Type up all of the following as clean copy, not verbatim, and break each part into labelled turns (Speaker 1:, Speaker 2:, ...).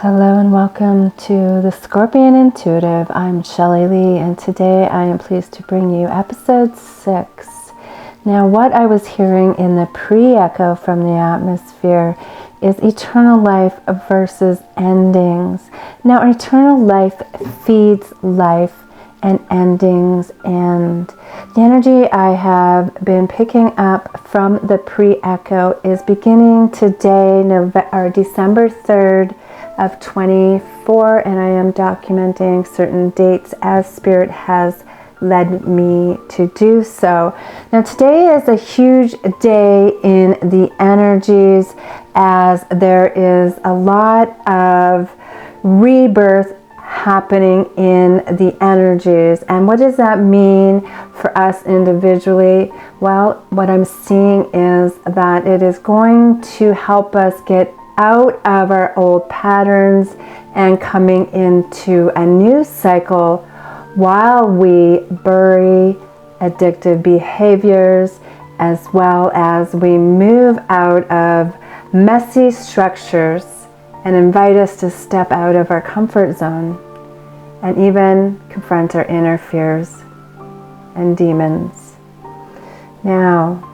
Speaker 1: Hello and welcome to the Scorpion Intuitive. I'm Shelley Lee, and today I am pleased to bring you episode 6. Now, what I was hearing in the pre-echo from the atmosphere is eternal life versus endings. Now, eternal life feeds life and endings, and the energy I have been picking up from the pre-echo is beginning today, December 3rd of 24, and I am documenting certain dates as Spirit has led me to do so. Now, today is a huge day in the energies, as there is a lot of rebirth happening in the energies. And what does that mean for us individually? Well, what I'm seeing is that it is going to help us get out of our old patterns and coming into a new cycle while we bury addictive behaviors, as well as we move out of messy structures and invite us to step out of our comfort zone and even confront our inner fears and demons. Now,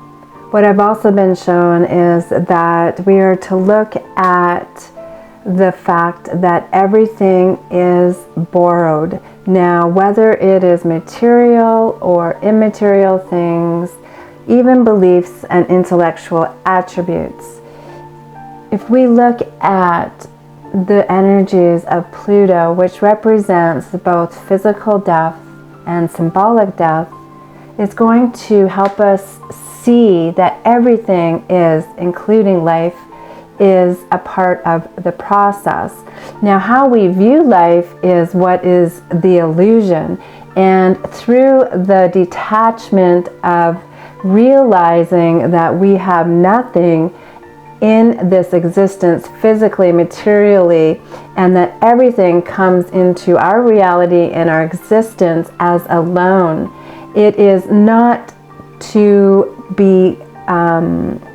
Speaker 1: what I've also been shown is that we are to look at the fact that everything is borrowed. Now, whether it is material or immaterial things, even beliefs and intellectual attributes. If we look at the energies of Pluto, which represents both physical death and symbolic death, it's going to help us see that everything is, including life, is a part of the process. Now, how we view life is what is the illusion, and through the detachment of realizing that we have nothing in this existence physically, materially, and that everything comes into our reality and our existence as alone, it is not to be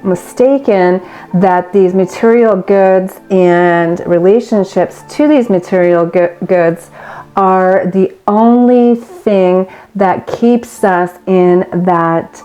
Speaker 1: mistaken that these material goods and relationships to these material goods are the only thing that keeps us in that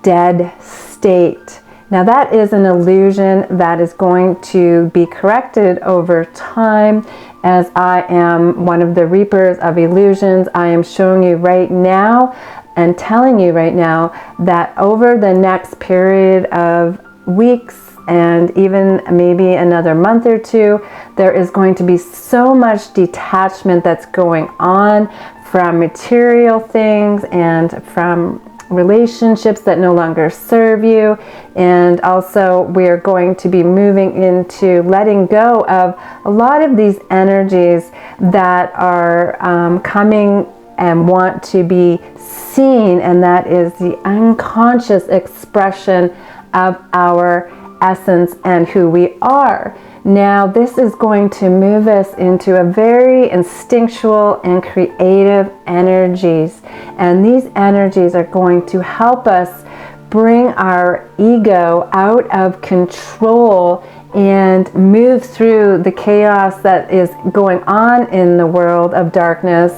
Speaker 1: dead state. Now, that is an illusion that is going to be corrected over time, as I am one of the reapers of illusions. I am showing you right now and telling you right now that over the next period of weeks and even maybe another month or two, there is going to be so much detachment that's going on from material things and from relationships that no longer serve you. And also, we're going to be moving into letting go of a lot of these energies that are coming and want to be seen, and that is the unconscious expression of our essence and who we are. Now, this is going to move us into a very instinctual and creative energies, and these energies are going to help us bring our ego out of control and move through the chaos that is going on in the world of darkness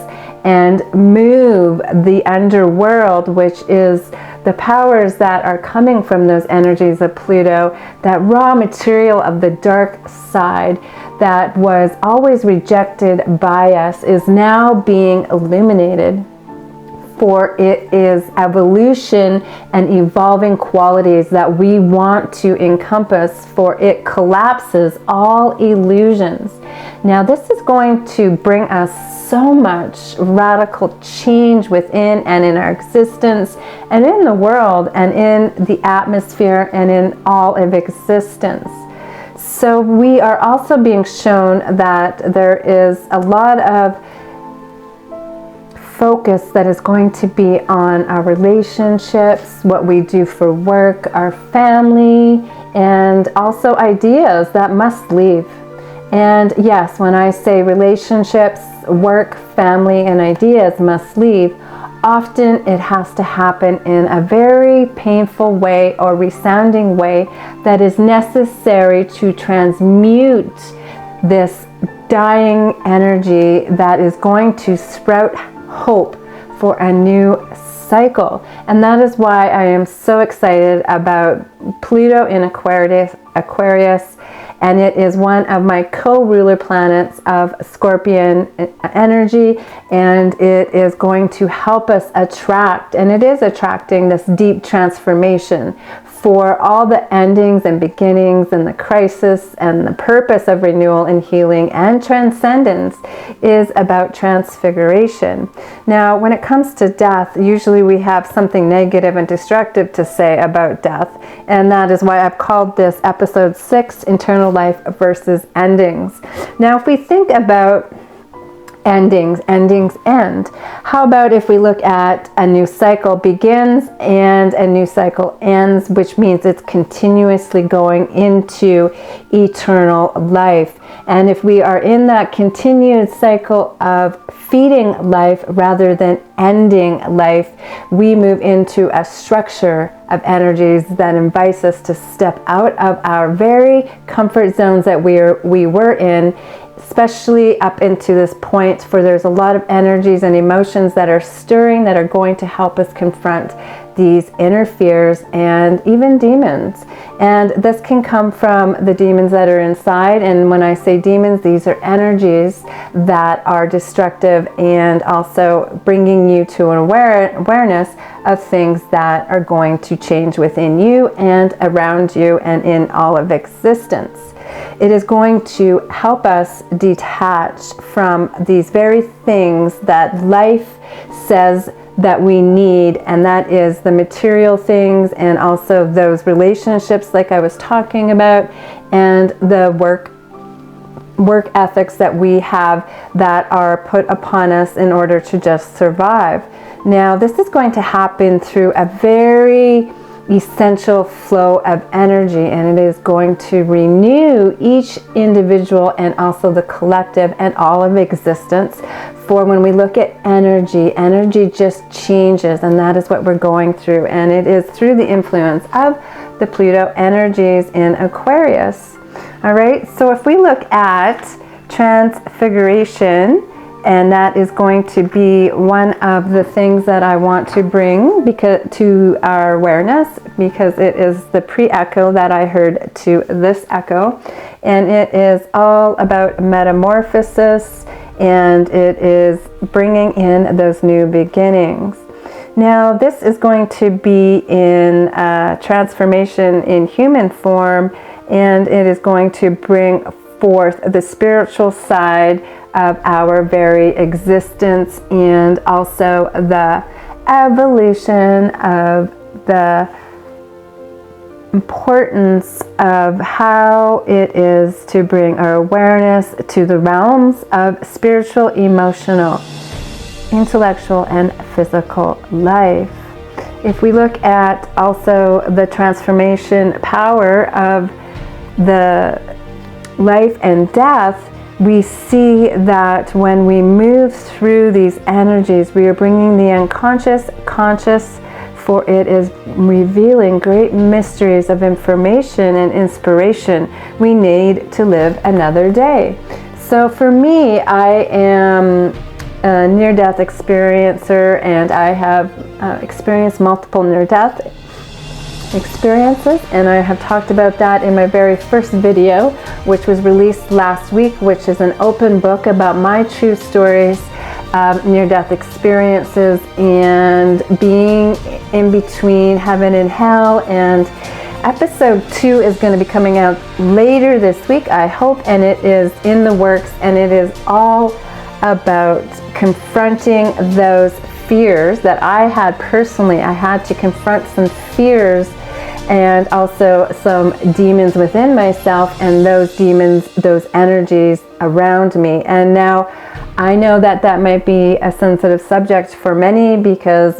Speaker 1: and move the underworld, which is the powers that are coming from those energies of Pluto, that raw material of the dark side that was always rejected by us is now being illuminated. For it is evolution and evolving qualities that we want to encompass, for it collapses all illusions. Now, this is going to bring us so much radical change within and in our existence and in the world and in the atmosphere and in all of existence. So we are also being shown that there is a lot of focus that is going to be on our relationships, what we do for work, our family, and also ideas that must leave. And yes, when I say relationships, work, family, and ideas must leave, often it has to happen in a very painful way or resounding way that is necessary to transmute this dying energy that is going to sprout hope for a new cycle. And that is why I am so excited about Pluto in Aquarius, and it is one of my co-ruler planets of Scorpion energy, and it is going to help us attract, and it is attracting, this deep transformation for all the endings and beginnings and the crisis, and the purpose of renewal and healing and transcendence is about transfiguration. Now, when it comes to death, usually we have something negative and destructive to say about death, and that is why I've called this episode 6, Internal Life versus Endings. Now, if we think about endings end. How about if we look at a new cycle begins and a new cycle ends, which means it's continuously going into eternal life. And if we are in that continued cycle of feeding life rather than ending life, we move into a structure of energies that invites us to step out of our very comfort zones that we were in, especially up into this point, for there's a lot of energies and emotions that are stirring that are going to help us confront these inner fears and even demons. And this can come from the demons that are inside. And when I say demons, these are energies that are destructive and also bringing you to an awareness of things that are going to change within you and around you and in all of existence. It is going to help us detach from these very things that life says that we need, and that is the material things and also those relationships like I was talking about, and the work ethics that we have that are put upon us in order to just survive. Now, this is going to happen through a very essential flow of energy, and it is going to renew each individual and also the collective and all of existence. For when we look at energy just changes, and that is what we're going through, and it is through the influence of the Pluto energies in Aquarius. All right, so if we look at transfiguration, and that is going to be one of the things that I want to bring to our awareness, because it is the pre-echo that I heard to this echo, and it is all about metamorphosis, and it is bringing in those new beginnings. Now, this is going to be in transformation in human form, and it is going to bring forth the spiritual side of our very existence, and also the evolution of the importance of how it is to bring our awareness to the realms of spiritual, emotional, intellectual, and physical life. If we look at also the transformation power of the life and death, we see that when we move through these energies, we are bringing the unconscious conscious, for it is revealing great mysteries of information and inspiration we need to live another day. So for me, I am a near-death experiencer, and I have experienced multiple near-death experiences, and I have talked about that in my very first video, which was released last week, which is an open book about my true stories of near-death experiences and being in between heaven and hell. And episode 2 is going to be coming out later this week, I hope, and it is in the works, and it is all about confronting those fears that I had personally. I had to confront some fears and also some demons within myself, and those demons, those energies around me. And now I know that that might be a sensitive subject for many, because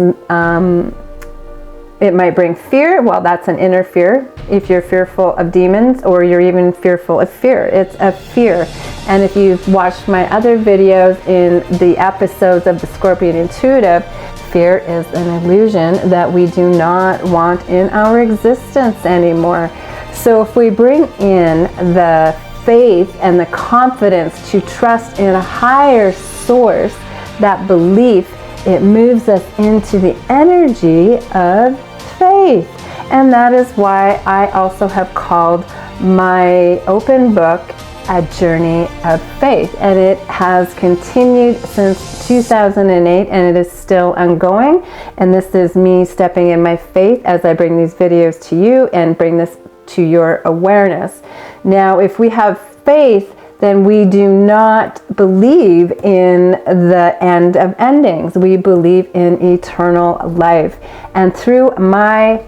Speaker 1: it might bring fear. Well, that's an inner fear. If you're fearful of demons, or you're even fearful of fear, it's a fear. And if you've watched my other videos in the episodes of the Scorpion Intuitive, fear is an illusion that we do not want in our existence anymore. So if we bring in the faith and the confidence to trust in a higher source, that belief, it moves us into the energy of faith. And that is why I also have called my open book A Journey of Faith. And it has continued since 2008, and it is still ongoing. And this is me stepping in my faith as I bring these videos to you and bring this to your awareness. Now, if we have faith, then we do not believe in the end of endings. We believe in eternal life. And through my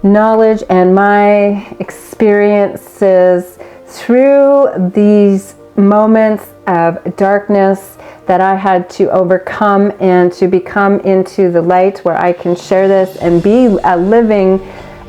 Speaker 1: knowledge and my experiences, through these moments of darkness that I had to overcome and to become into the light where I can share this and be a living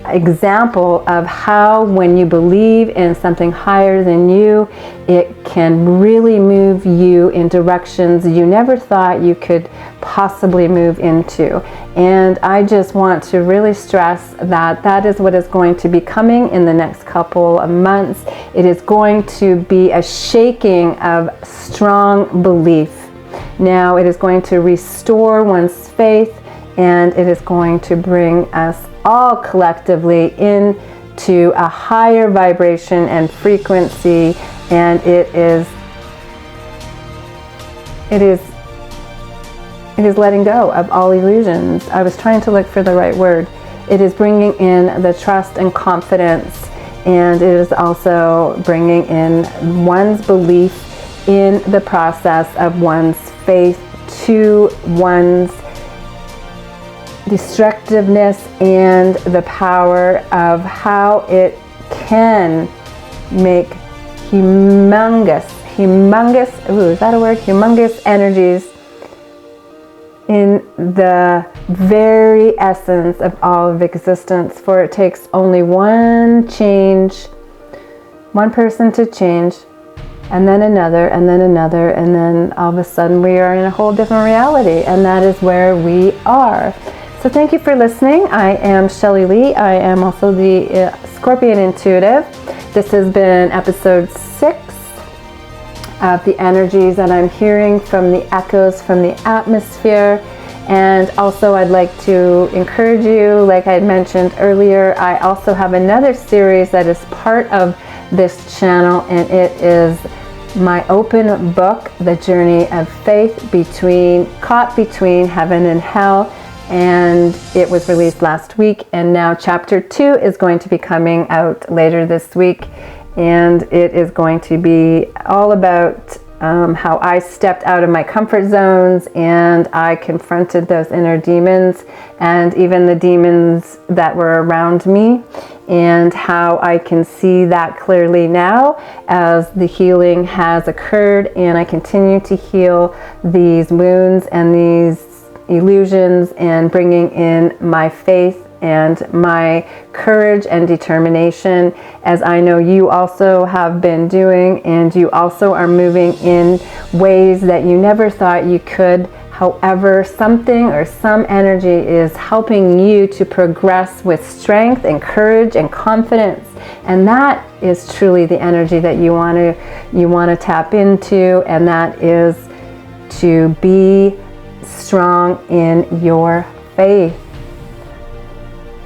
Speaker 1: example of how, when you believe in something higher than you, it can really move you in directions you never thought you could possibly move into. And I just want to really stress that that is what is going to be coming in the next couple of months. It is going to be a shaking of strong belief. Now, it is going to restore one's faith, and it is going to bring us all collectively into a higher vibration and frequency. And it is letting go of all illusions. I was trying to look for the right word. It is bringing in the trust and confidence, and it is also bringing in one's belief in the process of one's faith to one's destructiveness and the power of how it can make humongous, ooh, is that a word? Humongous energies in the very essence of all of existence. For it takes only one change, one person to change, and then another, and then another, and then all of a sudden we are in a whole different reality, and that is where we are. So thank you for listening. I am Shelley Lee. I am also the Scorpion Intuitive. This has been episode 6 of the energies that I'm hearing from the echoes from the atmosphere. And also I'd like to encourage you, like I had mentioned earlier, I also have another series that is part of this channel, and it is my open book, The Journey of Faith, Caught Between Heaven and Hell. And it was released last week, and now chapter 2 is going to be coming out later this week, and it is going to be all about how I stepped out of my comfort zones and I confronted those inner demons and even the demons that were around me, and how I can see that clearly now as the healing has occurred, and I continue to heal these wounds and these illusions, and bringing in my faith and my courage and determination, as I know you also have been doing, and you also are moving in ways that you never thought you could. However, something or some energy is helping you to progress with strength and courage and confidence, and that is truly the energy that you want to tap into, and that is to be strong in your faith.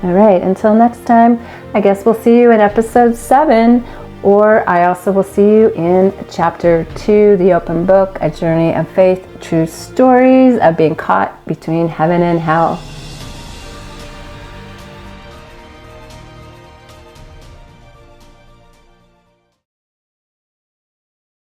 Speaker 1: All right, until next time, I guess we'll see you in episode 7, or I also will see you in chapter 2, the open book, A Journey of Faith, True Stories of Being Caught Between Heaven and Hell.